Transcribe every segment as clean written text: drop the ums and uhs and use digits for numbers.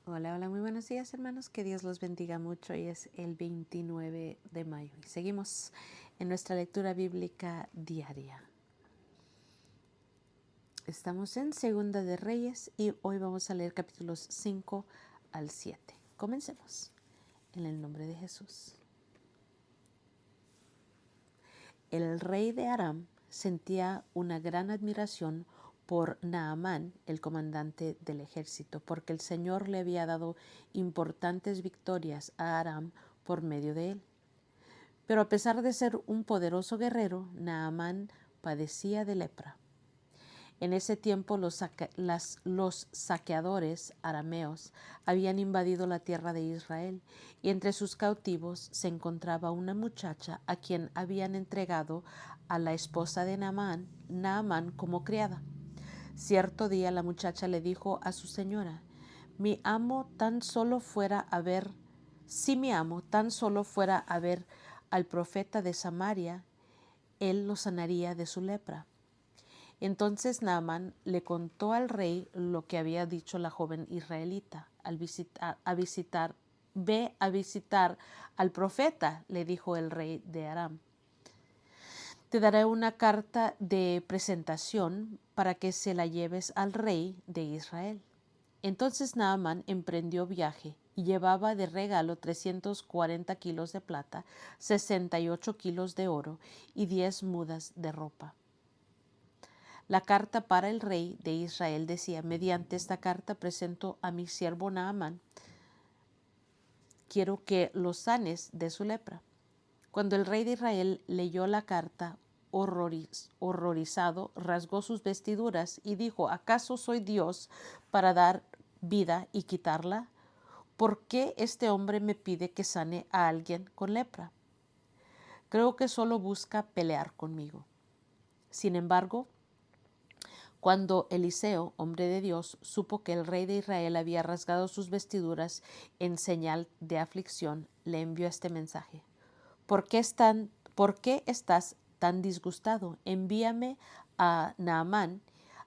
Hola, hola, muy buenos días hermanos, que Dios los bendiga mucho. Hoy es el 29 de mayo y seguimos en nuestra lectura bíblica diaria. Estamos en Segunda de Reyes y hoy vamos a leer capítulos 5 al 7. Comencemos en el nombre de Jesús. El rey de Aram sentía una gran admiración por Naamán, el comandante del ejército, porque el Señor le había dado importantes victorias a Aram por medio de él. Pero a pesar de ser un poderoso guerrero, Naamán padecía de lepra. En ese tiempo los saqueadores arameos habían invadido la tierra de Israel y entre sus cautivos se encontraba una muchacha a quien habían entregado a la esposa de Naamán como criada. Cierto día la muchacha le dijo a su señora: mi amo tan solo fuera a ver, si mi amo tan solo fuera a ver al profeta de Samaria, él lo sanaría de su lepra. Entonces Naamán le contó al rey lo que había dicho la joven israelita. Ve a visitar al profeta, le dijo el rey de Aram. Te daré una carta de presentación para que se la lleves al rey de Israel. Entonces Naamán emprendió viaje y llevaba de regalo 340 kilos de plata, 68 kilos de oro y 10 mudas de ropa. La carta para el rey de Israel decía: mediante esta carta presento a mi siervo Naamán. Quiero que lo sanes de su lepra. Cuando el rey de Israel leyó la carta, horrorizado, rasgó sus vestiduras y dijo: ¿acaso soy Dios para dar vida y quitarla? ¿Por qué este hombre me pide que sane a alguien con lepra? Creo que solo busca pelear conmigo. Sin embargo, cuando Eliseo, hombre de Dios, supo que el rey de Israel había rasgado sus vestiduras en señal de aflicción, le envió este mensaje: ¿Por qué estás tan disgustado? Envíame a Naamán,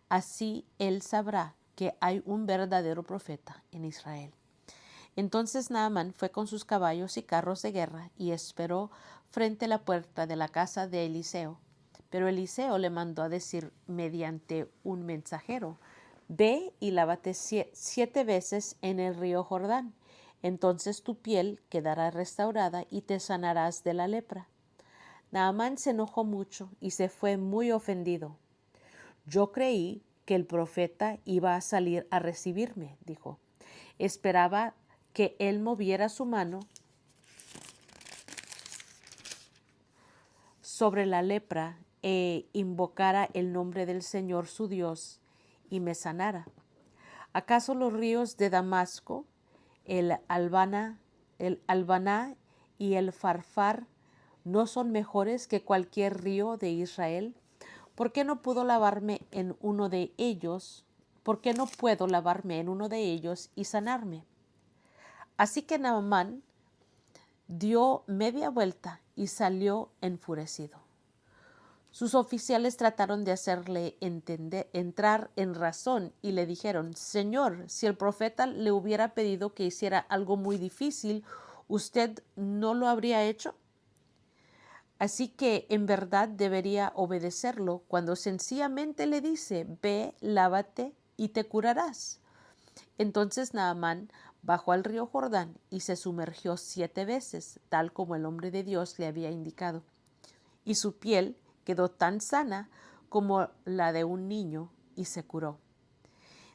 así él sabrá que hay un verdadero profeta en Israel. Entonces Naamán fue con sus caballos y carros de guerra y esperó frente a la puerta de la casa de Eliseo. Pero Eliseo le mandó a decir mediante un mensajero: ve y lávate 7 veces en el río Jordán. Entonces tu piel quedará restaurada y te sanarás de la lepra. Naamán se enojó mucho y se fue muy ofendido. Yo creí que el profeta iba a salir a recibirme, dijo. Esperaba que él moviera su mano sobre la lepra e invocara el nombre del Señor su Dios y me sanara. ¿Acaso los ríos de Damasco, el Albaná y el Farfar no son mejores que cualquier río de Israel? ¿Por qué no puedo lavarme en uno de ellos? ¿Por qué no puedo lavarme en uno de ellos y sanarme? Así que Naamán dio media vuelta y salió enfurecido. Sus oficiales trataron de hacerle entrar en razón y le dijeron: Señor, si el profeta le hubiera pedido que hiciera algo muy difícil, ¿usted no lo habría hecho? Así que en verdad debería obedecerlo cuando sencillamente le dice: ve, lávate y te curarás. Entonces Naamán bajó al río Jordán y se sumergió 7 veces, tal como el hombre de Dios le había indicado. Y su piel quedó tan sana como la de un niño y se curó.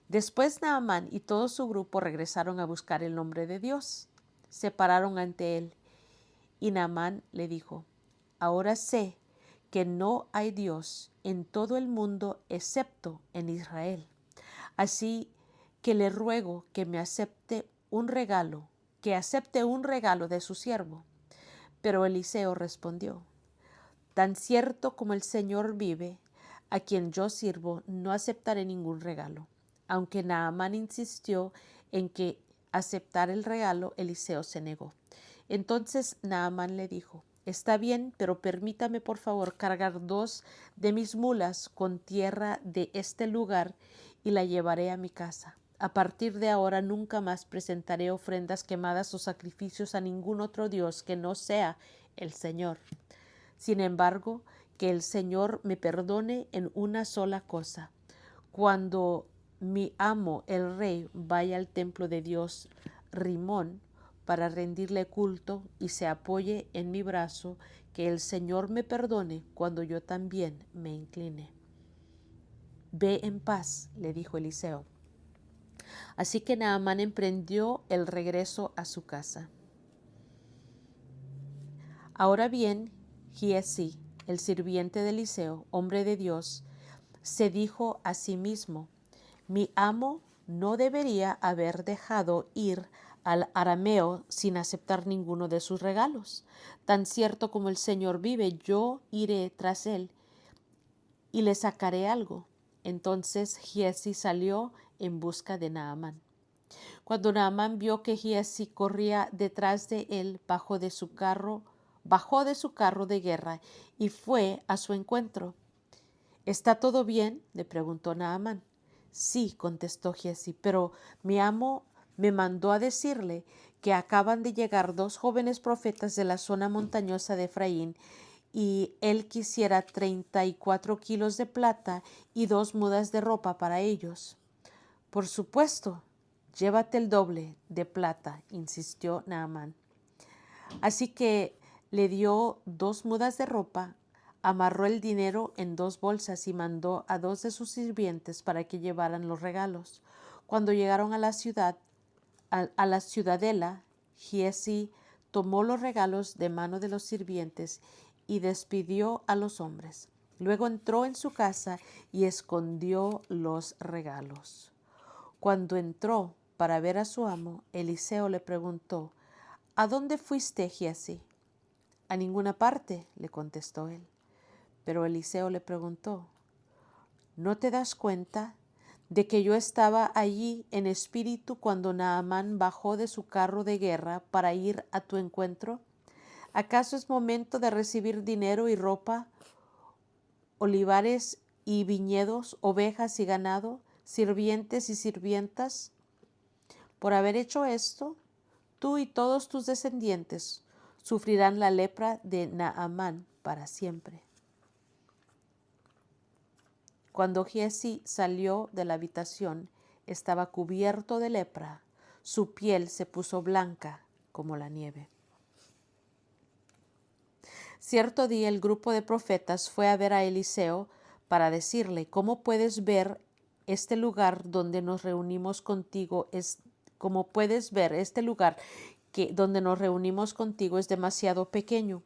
Después Naamán y todo su grupo regresaron a buscar el nombre de Dios. Se pararon ante él y Naamán le dijo: ahora sé que no hay Dios en todo el mundo excepto en Israel. Así que le ruego que acepte un regalo de su siervo. Pero Eliseo respondió: tan cierto como el Señor vive, a quien yo sirvo, no aceptaré ningún regalo. Aunque Naamán insistió en que aceptara el regalo, Eliseo se negó. Entonces Naamán le dijo: está bien, pero permítame por favor cargar 2 de mis mulas con tierra de este lugar y la llevaré a mi casa. A partir de ahora nunca más presentaré ofrendas quemadas o sacrificios a ningún otro Dios que no sea el Señor. Sin embargo, que el Señor me perdone en una sola cosa. Cuando mi amo, el rey, vaya al templo de Dios Rimón para rendirle culto y se apoye en mi brazo, que el Señor me perdone cuando yo también me incline. Ve en paz, le dijo Eliseo. Así que Naamán emprendió el regreso a su casa. Ahora bien, Giezi, el sirviente de Eliseo, hombre de Dios, se dijo a sí mismo: mi amo no debería haber dejado ir al arameo sin aceptar ninguno de sus regalos. Tan cierto como el Señor vive, yo iré tras él y le sacaré algo. Entonces Giezi salió en busca de Naamán. Cuando Naamán vio que Giezi corría detrás de él, bajó de su carro de guerra y fue a su encuentro. ¿Está todo bien?, le preguntó Naamán. Sí, contestó Giezi, pero mi amo me mandó a decirle que acaban de llegar 2 jóvenes profetas de la zona montañosa de Efraín y él quisiera 34 kilos de plata y 2 mudas de ropa para ellos. Por supuesto, llévate el doble de plata, insistió Naamán. Así que le dio 2 mudas de ropa, amarró el dinero en 2 bolsas y mandó a 2 de sus sirvientes para que llevaran los regalos. Cuando llegaron a la ciudadela, Giezi tomó los regalos de mano de los sirvientes y despidió a los hombres. Luego entró en su casa y escondió los regalos. Cuando entró para ver a su amo, Eliseo le preguntó: ¿A dónde fuiste, Giezi? A ninguna parte, le contestó él. Pero Eliseo le preguntó: ¿no te das cuenta de que yo estaba allí en espíritu cuando Naamán bajó de su carro de guerra para ir a tu encuentro? ¿Acaso es momento de recibir dinero y ropa, olivares y viñedos, ovejas y ganado, sirvientes y sirvientas? Por haber hecho esto, tú y todos tus descendientes sufrirán la lepra de Naamán para siempre. Cuando Giezi salió de la habitación, estaba cubierto de lepra. Su piel se puso blanca como la nieve. Cierto día el grupo de profetas fue a ver a Eliseo para decirle: ¿cómo puedes ver este lugar donde nos reunimos contigo? Como puedes ver, este lugar donde nos reunimos contigo es demasiado pequeño.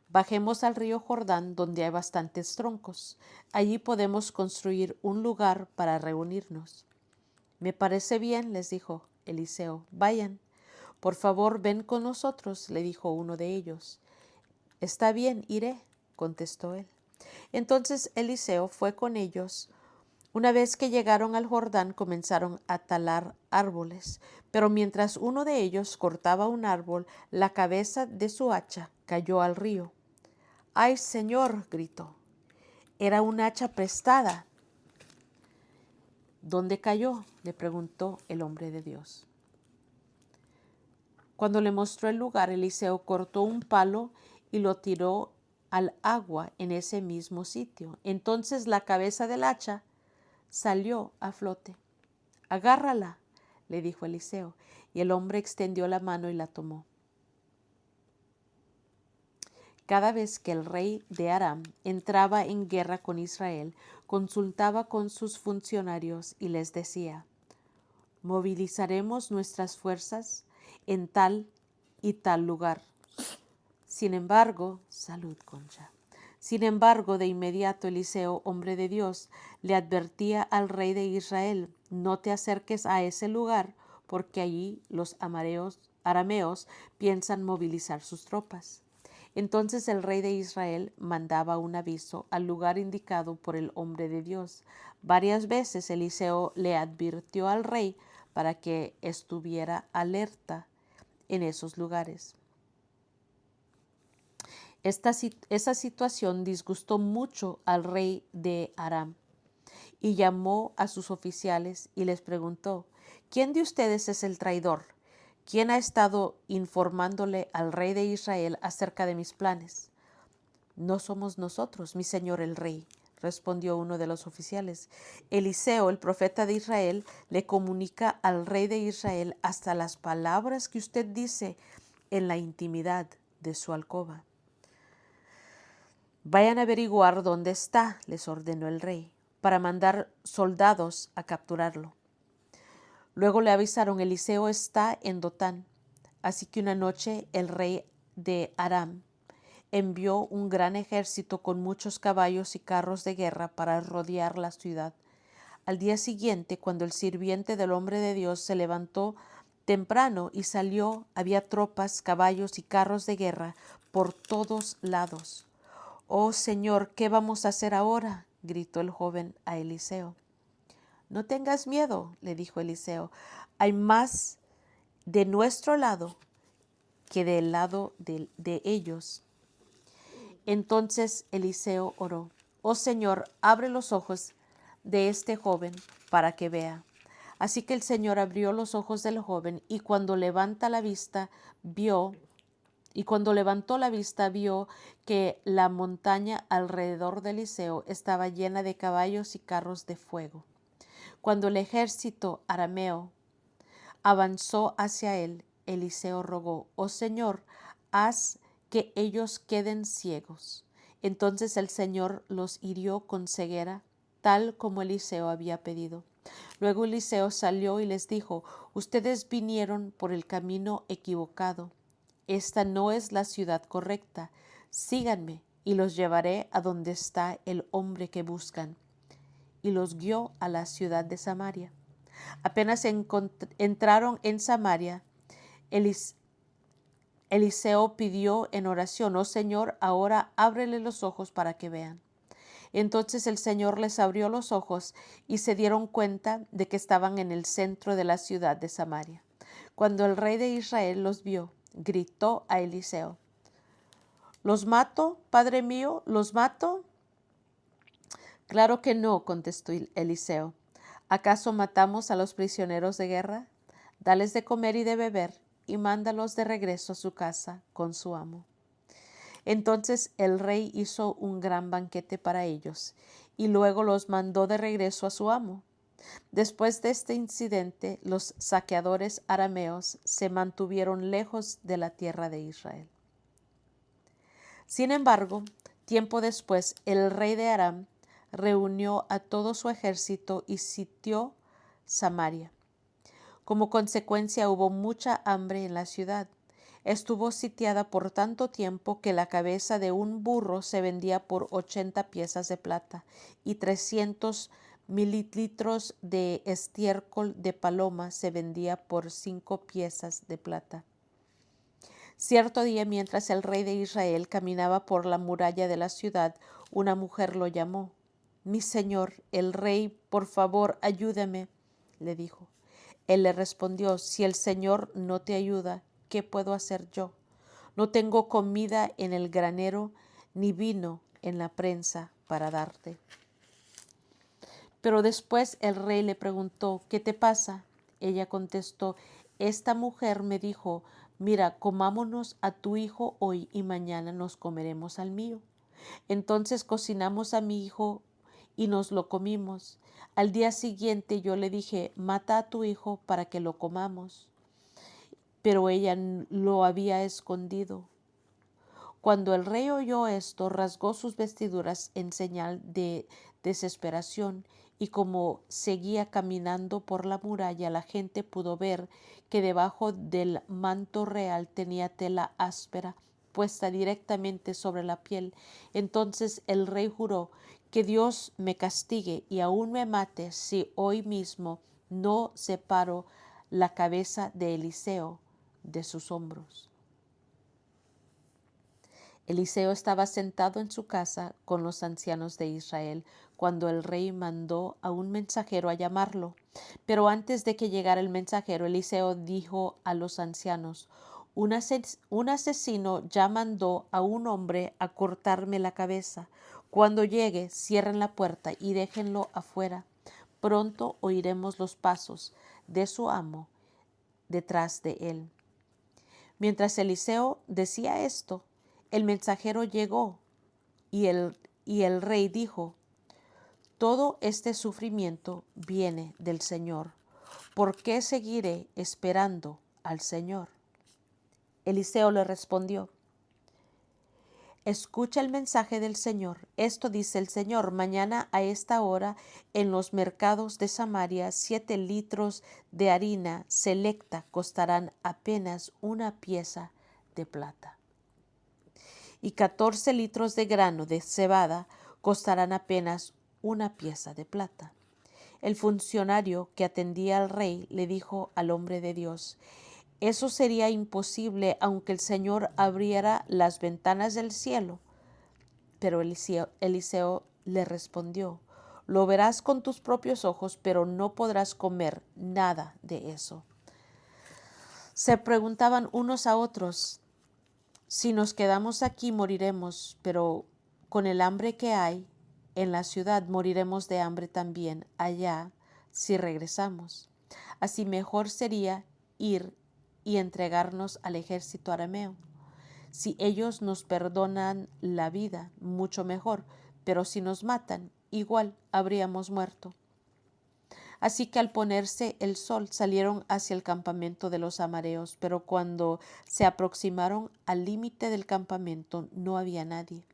Bajemos al río Jordán, donde hay bastantes troncos. Allí podemos construir un lugar para reunirnos. Me parece bien, les dijo Eliseo. Vayan. Por favor, ven con nosotros, le dijo uno de ellos. Está bien, iré, contestó él. Entonces Eliseo fue con ellos. Una vez que llegaron al Jordán, comenzaron a talar árboles, pero mientras uno de ellos cortaba un árbol, la cabeza de su hacha cayó al río. ¡Ay, Señor!, gritó. Era un hacha prestada. ¿Dónde cayó?, le preguntó el hombre de Dios. Cuando le mostró el lugar, Eliseo cortó un palo y lo tiró al agua en ese mismo sitio. Entonces la cabeza del hacha salió a flote. Agárrala, le dijo Eliseo, y el hombre extendió la mano y la tomó. Cada vez que el rey de Aram entraba en guerra con Israel, consultaba con sus funcionarios y les decía: movilizaremos nuestras fuerzas en tal y tal lugar. Sin embargo, salud, Concha. Sin embargo, de inmediato Eliseo, hombre de Dios, le advertía al rey de Israel: no te acerques a ese lugar, porque allí los arameos piensan movilizar sus tropas. Entonces el rey de Israel mandaba un aviso al lugar indicado por el hombre de Dios. Varias veces Eliseo le advirtió al rey para que estuviera alerta en esos lugares. Esa situación disgustó mucho al rey de Aram y llamó a sus oficiales y les preguntó: ¿quién de ustedes es el traidor? ¿Quién ha estado informándole al rey de Israel acerca de mis planes? No somos nosotros, mi señor el rey, respondió uno de los oficiales. Eliseo, el profeta de Israel, le comunica al rey de Israel hasta las palabras que usted dice en la intimidad de su alcoba. Vayan a averiguar dónde está, les ordenó el rey, para mandar soldados a capturarlo. Luego le avisaron, Eliseo está en Dotán. Así que una noche el rey de Aram envió un gran ejército con muchos caballos y carros de guerra para rodear la ciudad. Al día siguiente, cuando el sirviente del hombre de Dios se levantó temprano y salió, había tropas, caballos y carros de guerra por todos lados. «Oh Señor, ¿qué vamos a hacer ahora?», gritó el joven a Eliseo. «No tengas miedo», le dijo Eliseo, «hay más de nuestro lado que del lado de ellos». Entonces Eliseo oró, «Oh Señor, abre los ojos de este joven para que vea». Así que el Señor abrió los ojos del joven y cuando levantó la vista vio que la montaña alrededor de Eliseo estaba llena de caballos y carros de fuego. Cuando el ejército arameo avanzó hacia él, Eliseo rogó, «Oh Señor, haz que ellos queden ciegos». Entonces el Señor los hirió con ceguera, tal como Eliseo había pedido. Luego Eliseo salió y les dijo, «Ustedes vinieron por el camino equivocado. Esta no es la ciudad correcta. Síganme y los llevaré a donde está el hombre que buscan». Y los guió a la ciudad de Samaria. Apenas entraron en Samaria, Eliseo pidió en oración, «Oh Señor, ahora ábrele los ojos para que vean». Entonces el Señor les abrió los ojos y se dieron cuenta de que estaban en el centro de la ciudad de Samaria. Cuando el rey de Israel los vio, gritó a Eliseo, «¿Los mato, padre mío? ¿Los mato?». «Claro que no», contestó Eliseo. «¿Acaso matamos a los prisioneros de guerra? Dales de comer y de beber y mándalos de regreso a su casa con su amo». Entonces el rey hizo un gran banquete para ellos y luego los mandó de regreso a su amo. Después de este incidente, los saqueadores arameos se mantuvieron lejos de la tierra de Israel. Sin embargo, tiempo después, el rey de Aram reunió a todo su ejército y sitió Samaria. Como consecuencia, hubo mucha hambre en la ciudad. Estuvo sitiada por tanto tiempo que la cabeza de un burro se vendía por 80 piezas de plata y 300 mililitros de estiércol de paloma se vendía por 5 piezas de plata. Cierto día, mientras el rey de Israel caminaba por la muralla de la ciudad, una mujer lo llamó. «Mi señor, el rey, por favor, ayúdame», le dijo. Él le respondió, «Si el Señor no te ayuda, ¿qué puedo hacer yo? No tengo comida en el granero, ni vino en la prensa para darte». Pero después el rey le preguntó, «¿Qué te pasa?». Ella contestó, «Esta mujer me dijo, mira, comámonos a tu hijo hoy y mañana nos comeremos al mío». Entonces cocinamos a mi hijo y nos lo comimos. Al día siguiente yo le dije, «Mata a tu hijo para que lo comamos». Pero ella lo había escondido. Cuando el rey oyó esto, rasgó sus vestiduras en señal de desesperación, y como seguía caminando por la muralla, la gente pudo ver que debajo del manto real tenía tela áspera puesta directamente sobre la piel. Entonces el rey juró, «Que Dios me castigue y aún me mate si hoy mismo no separo la cabeza de Eliseo de sus hombros». Eliseo estaba sentado en su casa con los ancianos de Israel cuando el rey mandó a un mensajero a llamarlo. Pero antes de que llegara el mensajero, Eliseo dijo a los ancianos, un asesino ya mandó a un hombre a cortarme la cabeza. Cuando llegue, cierren la puerta y déjenlo afuera. Pronto oiremos los pasos. de su amo detrás de él. Mientras Eliseo decía esto, el mensajero llegó y el rey dijo: todo este sufrimiento viene del Señor. ¿Por qué seguiré esperando al Señor? Eliseo le respondió: escucha el mensaje del Señor. Esto dice el Señor: mañana a esta hora en los mercados de Samaria 7 litros de harina selecta costarán apenas una pieza de plata. Y 14 litros de grano de cebada costarán apenas una pieza de plata. El funcionario que atendía al rey le dijo al hombre de Dios: eso sería imposible aunque el Señor abriera las ventanas del cielo. Pero Eliseo le respondió: lo verás con tus propios ojos, pero no podrás comer nada de eso. Se preguntaban unos a otros: si nos quedamos aquí moriremos, pero con el hambre que hay en la ciudad moriremos de hambre también allá si regresamos. Así mejor sería ir y entregarnos al ejército arameo. Si ellos nos perdonan la vida, mucho mejor, pero si nos matan, igual habríamos muerto. Así que al ponerse el sol salieron hacia el campamento de los amareos, pero cuando se aproximaron al límite del campamento no había nadie.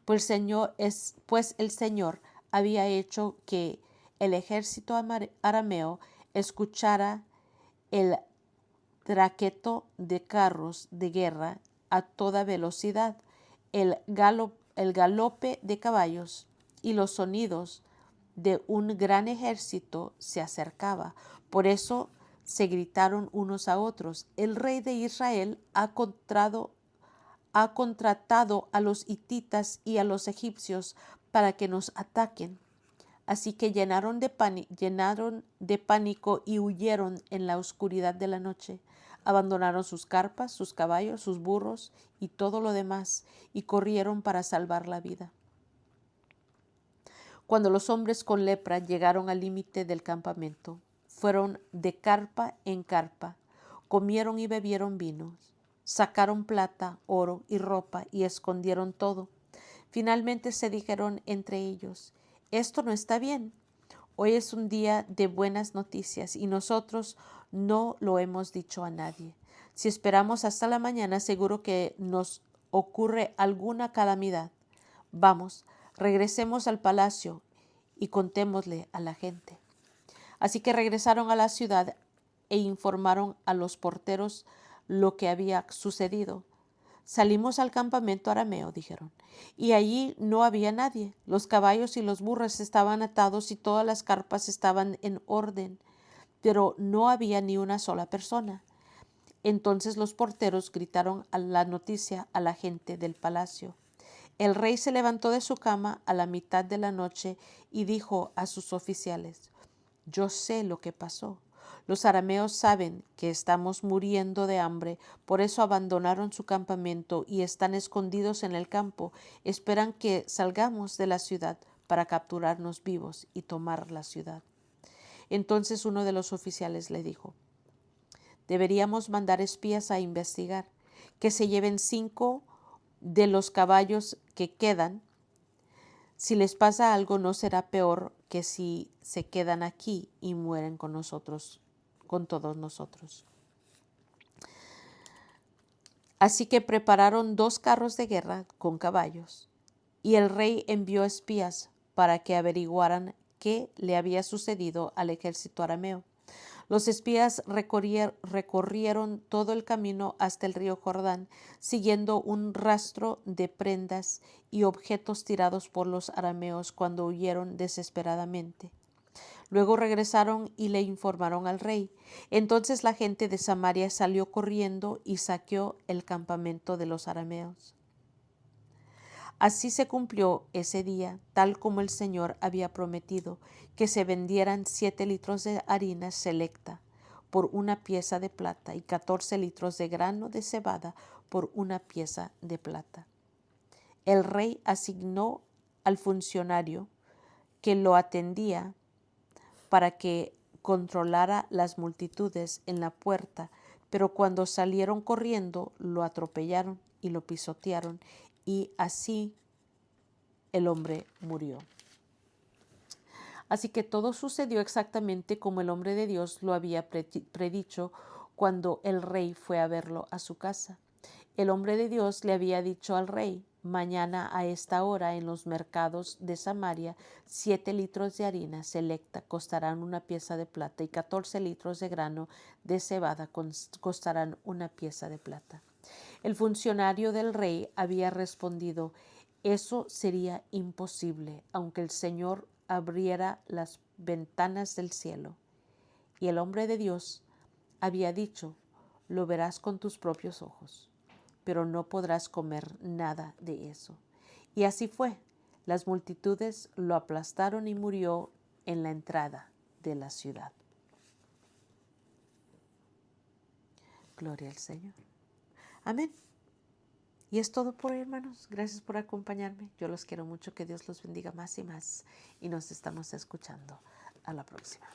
Pues el Señor había hecho que el ejército arameo escuchara el traqueto de carros de guerra a toda velocidad, el galope de caballos y los sonidos de un gran ejército se acercaba. Por eso se gritaron unos a otros: el rey de Israel ha contratado a los hititas y a los egipcios para que nos ataquen. Así que llenaron de pánico y huyeron en la oscuridad de la noche. Abandonaron sus carpas, sus caballos, sus burros y todo lo demás, y corrieron para salvar la vida. Cuando los hombres con lepra llegaron al límite del campamento, fueron de carpa en carpa, comieron y bebieron vinos, sacaron plata, oro y ropa y escondieron todo. Finalmente se dijeron entre ellos: esto no está bien. Hoy es un día de buenas noticias y nosotros no lo hemos dicho a nadie. Si esperamos hasta la mañana, seguro que nos ocurre alguna calamidad. Vamos, regresemos al palacio y contémosle a la gente. Así que regresaron a la ciudad e informaron a los porteros lo que había sucedido. Salimos al campamento arameo, dijeron, y allí no había nadie. Los caballos y los burros estaban atados y todas las carpas estaban en orden, pero no había ni una sola persona. Entonces los porteros gritaron la noticia a la gente del palacio. El rey se levantó de su cama a la mitad de la noche y dijo a sus oficiales: yo sé lo que pasó. Los arameos saben que estamos muriendo de hambre, por eso abandonaron su campamento y están escondidos en el campo. Esperan que salgamos de la ciudad para capturarnos vivos y tomar la ciudad. Entonces uno de los oficiales le dijo: deberíamos mandar espías a investigar, que se lleven 5 de los caballos que quedan. Si les pasa algo, no será peor que si se quedan aquí y mueren con nosotros, con todos nosotros. Así que prepararon 2 carros de guerra con caballos, y el rey envió espías para que averiguaran qué le había sucedido al ejército arameo. Los espías recorrieron todo el camino hasta el río Jordán, siguiendo un rastro de prendas y objetos tirados por los arameos cuando huyeron desesperadamente. Luego regresaron y le informaron al rey. Entonces la gente de Samaria salió corriendo y saqueó el campamento de los arameos. Así se cumplió ese día, tal como el Señor había prometido, que se vendieran 7 litros de harina selecta por una pieza de plata y 14 litros de grano de cebada por una pieza de plata. El rey asignó al funcionario que lo atendía para que controlara las multitudes en la puerta, pero cuando salieron corriendo lo atropellaron y lo pisotearon, y así el hombre murió. Así que todo sucedió exactamente como el hombre de Dios lo había predicho cuando el rey fue a verlo a su casa. El hombre de Dios le había dicho al rey: mañana a esta hora en los mercados de Samaria 7 litros de harina selecta costarán una pieza de plata, y 14 litros de grano de cebada costarán una pieza de plata. El funcionario del rey había respondido: eso sería imposible, aunque el Señor abriera las ventanas del cielo. Y el hombre de Dios había dicho: lo verás con tus propios ojos, pero no podrás comer nada de eso. Y así fue. Las multitudes lo aplastaron y murió en la entrada de la ciudad. Gloria al Señor. Amén. Y es todo por hoy, hermanos. Gracias por acompañarme. Yo los quiero mucho. Que Dios los bendiga más y más. Y nos estamos escuchando. A la próxima.